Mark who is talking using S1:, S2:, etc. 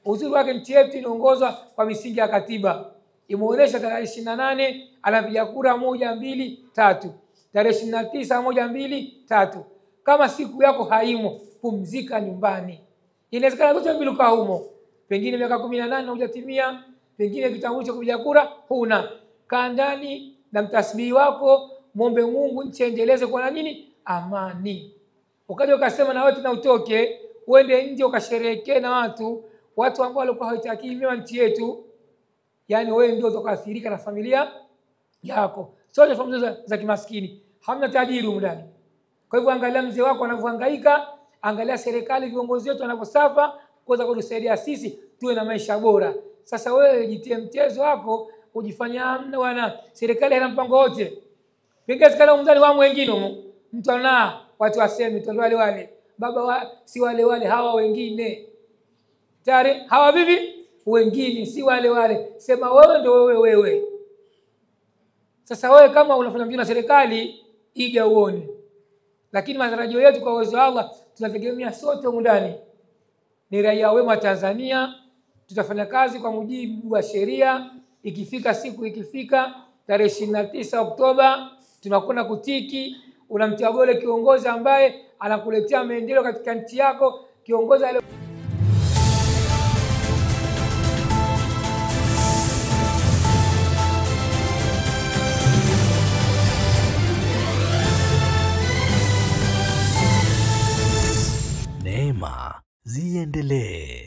S1: Uzuri wake nchi yetu inaongozwa kwa misingi ya katiba. Imeonyesha tarehe 28 anapiga kura 1 2 3. Tarehe 29 1 2 3. Kama siku yako haimo, pumzika nyumbani. Inawezekana zote mbili ukaa humo. Pengine miaka 18 hujatimia, pengine kitambulisho kupiga kura huna. Kaa ndani na mtasbihi wako, muombe Mungu nchi endeleze kwa nini? Amani. Ukaja ukasema na wewe tena utoke, uende nje ukasherehekee na watu ambao walikuwa hawataki mema nchi yetu. Yani wewe ndio utakaoathirika na familia yako. Sio familia za kimaskini. Hamna tajiri ndani. Kwa hivyo angalia mzee wako anavyohangaika, angalia serikali viongozi wetu wanavyosafa kuweza kutusaidia sisi tuwe na maisha bora. Sasa wewe jitie mchezo wako, ujifanya hamna bwana, serikali haina mpango wote. Pengine sikala mndani wa wengine mtu ana watu waseme tu wale baba si wale hawa wengine. Tare hawa vipi? Wengine si wale. Sema wewe ndio wewe. Sasa wewe kama unafanya mjini na serikali iga uone. Lakini matarajio yetu kwa uwezo wa Allah tunategemea sote humu ndani ni raia wema wa Tanzania. Tutafanya kazi kwa mujibu wa sheria. Ikifika tarehe 29 Oktoba tunakwenda kutiki, unamtia gole kiongozi ambaye anakuletea maendeleo katika nchi yako, kiongozi
S2: Neema ziendelee.